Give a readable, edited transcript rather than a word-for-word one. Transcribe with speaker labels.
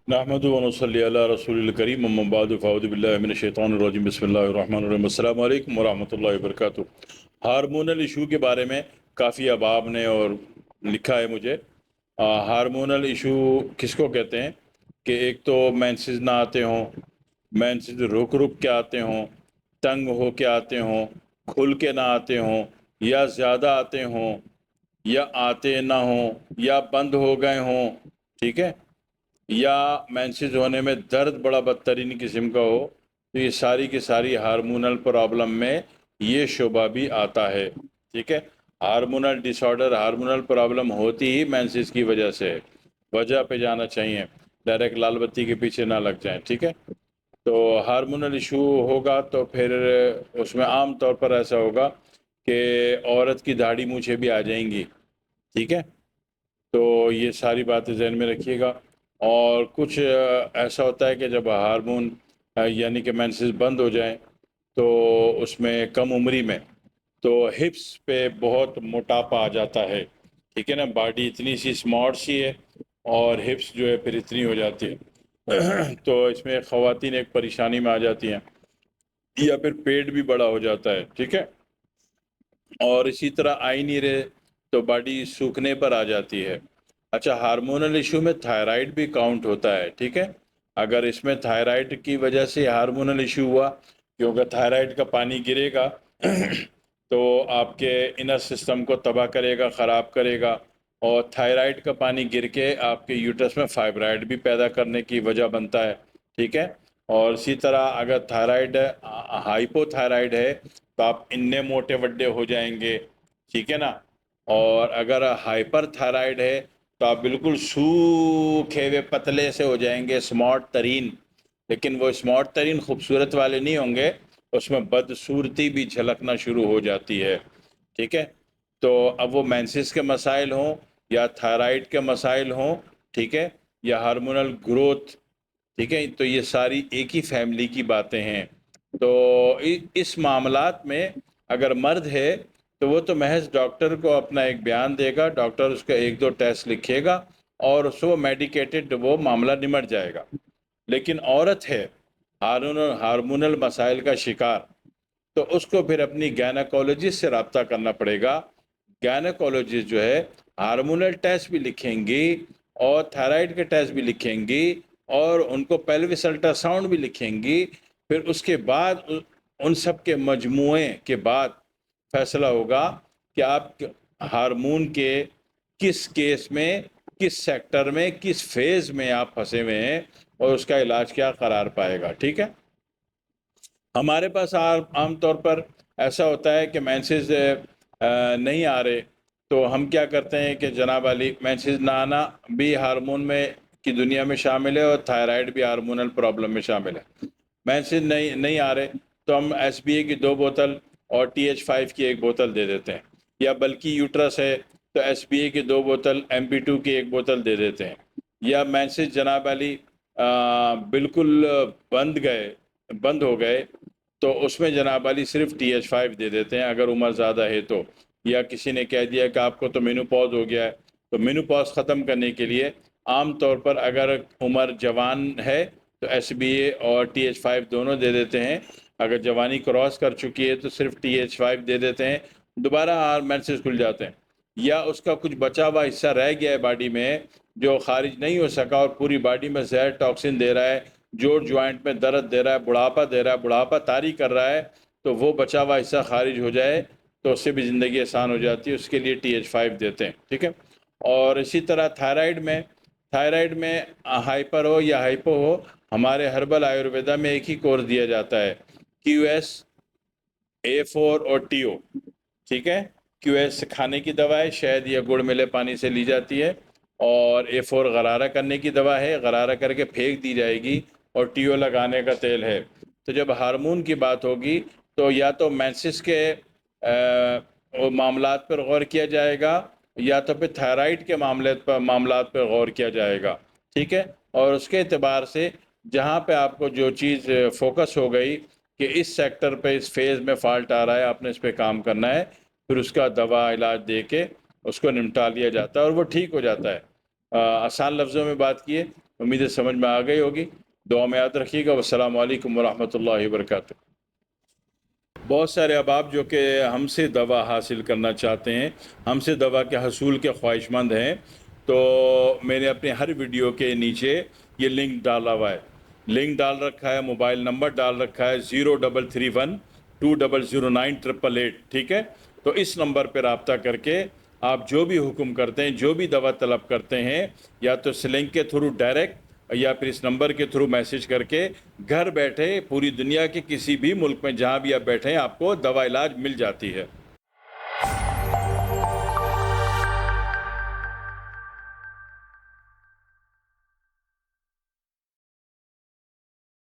Speaker 1: نحمدہ و نصلی علی رسول الکریم اما بعد فاعوذ باللہ من الشیطان الرجیم بسم اللہ الرحمن الرحیم السلام علیکم ورحمۃ اللہ وبرکاتہ۔ ہارمونل ایشو کے بارے میں کافی احباب نے اور لکھا ہے مجھے۔ ہارمونل ایشو کس کو کہتے ہیں کہ ایک تو مینسز نہ آتے ہوں، مینسز رک رک کے آتے ہوں، تنگ ہو کے آتے ہوں، کھل کے نہ آتے ہوں، یا زیادہ آتے ہوں، یا آتے نہ ہوں، یا بند ہو گئے ہوں، ٹھیک ہے، یا مینسز ہونے میں درد بڑا بدترین قسم کا ہو، تو یہ ساری کی ساری ہارمونل پرابلم میں یہ شعبہ بھی آتا ہے، ٹھیک ہے۔ ہارمونل ڈس آرڈر، ہارمونل پرابلم ہوتی ہی مینسز کی وجہ سے ہے، وجہ پہ جانا چاہیے، ڈائریکٹ لال بتی کے پیچھے نہ لگ جائیں، ٹھیک ہے۔ تو ہارمونل ایشو ہوگا تو پھر اس میں عام طور پر ایسا ہوگا کہ عورت کی داڑھی مونچھیں بھی آ جائیں گی، ٹھیک ہے۔ تو یہ ساری باتیں ذہن میں رکھیے گا۔ اور کچھ ایسا ہوتا ہے کہ جب ہارمون یعنی کہ مینسز بند ہو جائیں تو اس میں کم عمری میں تو ہپس پہ بہت موٹاپا آ جاتا ہے، ٹھیک ہے نا، باڈی اتنی سی اسمارٹ سی ہے اور ہپس جو ہے پھر اتنی ہو جاتی ہے تو اس میں خواتین ایک پریشانی میں آ جاتی ہیں، یا پھر پیٹ بھی بڑا ہو جاتا ہے، ٹھیک ہے۔ اور اسی طرح آئی نہیں رہے تو باڈی سوکھنے پر آ جاتی ہے۔ اچھا، ہارمونل ایشو میں تھائرائیڈ بھی کاؤنٹ ہوتا ہے، ٹھیک ہے۔ اگر اس میں تھائرائیڈ کی وجہ سے ہارمونل ایشو ہوا، کیونکہ تھائرائیڈ کا پانی گرے گا تو آپ کے انر سسٹم کو تباہ کرے گا، خراب کرے گا، اور تھائرائیڈ کا پانی گر کے آپ کے یوٹرس میں فائبرائڈ بھی پیدا کرنے کی وجہ بنتا ہے، ٹھیک ہے۔ اور اسی طرح اگر تھائرائیڈ ہائپو تھائرائیڈ ہے تو آپ اننے موٹے وڈے ہو جائیں گے، ٹھیک ہے نا۔ اور اگر ہائپر تھائرائیڈ ہے تو آپ بالکل سوکھے ہوئے پتلے سے ہو جائیں گے، اسمارٹ ترین، لیکن وہ اسمارٹ ترین خوبصورت والے نہیں ہوں گے، اس میں بدصورتی بھی جھلکنا شروع ہو جاتی ہے، ٹھیک ہے۔ تو اب وہ مینسس کے مسائل ہوں یا تھائرائیڈ کے مسائل ہوں، ٹھیک ہے، یا ہارمونل گروتھ، ٹھیک ہے، تو یہ ساری ایک ہی فیملی کی باتیں ہیں۔ تو اس معاملات میں اگر مرد ہے تو وہ تو محض ڈاکٹر کو اپنا ایک بیان دے گا، ڈاکٹر اس کا ایک دو ٹیسٹ لکھے گا اور اس کو میڈیکیٹڈ وہ معاملہ نمٹ جائے گا۔ لیکن عورت ہے ہارمونل مسائل کا شکار، تو اس کو پھر اپنی گائنیکولوجسٹ سے رابطہ کرنا پڑے گا۔ گائنیکولوجسٹ جو ہے ہارمونل ٹیسٹ بھی لکھیں گی اور تھائرائیڈ کے ٹیسٹ بھی لکھیں گی اور ان کو پیلوس الٹرا ساؤنڈ بھی لکھیں گی۔ پھر اس کے بعد ان سب کے مجموعے کے بعد فیصلہ ہوگا کہ آپ ہارمون کے کس کیس میں، کس سیکٹر میں، کس فیز میں آپ پھنسے ہوئے ہیں اور اس کا علاج کیا قرار پائے گا، ٹھیک ہے۔ ہمارے پاس عام طور پر ایسا ہوتا ہے کہ مینسز نہیں آ رہے تو ہم کیا کرتے ہیں کہ جناب علی، مینسز نہ آنا بھی ہارمون میں کی دنیا میں شامل ہے اور تھائرائیڈ بھی ہارمونل پرابلم میں شامل ہے۔ مینسز نہیں آ رہے تو ہم ایس بی اے کی 2 بوتل اور TH5 کی 1 بوتل دے دیتے ہیں، یا بلکہ یوٹرس ہے تو ایس بی اے کی 2 بوتل، MP2 کی 1 بوتل دے دیتے ہیں۔ یا مینسز جناب علی بالکل بند ہو گئے تو اس میں جناب علی صرف TH5 دے دیتے ہیں اگر عمر زیادہ ہے تو، یا کسی نے کہہ دیا کہ آپ کو تو مینوپاز ہو گیا ہے، تو مینوپاز ختم کرنے کے لیے عام طور پر اگر عمر جوان ہے تو SBA اور TH5 دونوں دے دیتے ہیں، اگر جوانی کراس کر چکی ہے تو صرف TH5 دے دیتے ہیں، دوبارہ مینسز کھل جاتے ہیں۔ یا اس کا کچھ بچا ہوا حصہ رہ گیا ہے باڈی میں جو خارج نہیں ہو سکا اور پوری باڈی میں زہر ٹاکسن دے رہا ہے، جوڑ جوائنٹ میں درد دے رہا ہے، بڑھاپا دے رہا ہے، بڑھاپا طاری کر رہا ہے، تو وہ بچا ہوا حصہ خارج ہو جائے تو اس سے بھی زندگی آسان ہو جاتی ہے، اس کے لیے TH5 دیتے ہیں، ٹھیک ہے۔ اور اسی طرح تھائرائیڈ میں ہائپر ہو یا ہائپو ہو، ہمارے ہربل آیورویدا میں ایک ہی کورس دیا جاتا ہے، QS A4 اور TO، ٹھیک ہے۔ QS کھانے کی دوا ہے، شہد یا گڑ ملے پانی سے لی جاتی ہے، اور A4 غرارہ کرنے کی دوا ہے، غرارہ کر کے پھینک دی جائے گی، اور TO لگانے کا تیل ہے۔ تو جب ہارمون کی بات ہوگی تو یا تو مینسس کے معاملات پر غور کیا جائے گا یا تو پھر تھائرائیڈ کے معاملات پر غور کیا جائے گا، ٹھیک ہے۔ اور اس کے اعتبار سے جہاں پہ آپ کو جو چیز فوکس ہو گئی کہ اس سیکٹر پہ اس فیز میں فالٹ آ رہا ہے، آپ نے اس پہ کام کرنا ہے، پھر اس کا دوا علاج دے کے اس کو نمٹا لیا جاتا ہے اور وہ ٹھیک ہو جاتا ہے۔ آسان لفظوں میں بات کیے امید ہے سمجھ میں آ گئی ہوگی. دعا میں یاد رکھیے گا. والسلام علیکم ورحمۃ اللہ وبرکاتہ. بہت سارے احباب جو کہ ہم سے دوا حاصل کرنا چاہتے ہیں، ہم سے دوا کے حصول کے خواہش مند ہیں، تو میں نے اپنے ہر ویڈیو کے نیچے یہ لنک ڈالا ہوا ہے. لنک ڈال رکھا ہے، موبائل نمبر ڈال رکھا ہے 033120098888. ٹھیک ہے، تو اس نمبر پہ رابطہ کر کے آپ جو بھی حکم کرتے ہیں، جو بھی دوا طلب کرتے ہیں، یا تو اس لنک کے تھرو ڈائریکٹ یا پھر اس نمبر کے تھرو میسج کر کے گھر بیٹھے پوری دنیا کے کسی بھی ملک میں جہاں بھی آپ بیٹھے ہیں آپ کو دوا علاج مل جاتی ہے.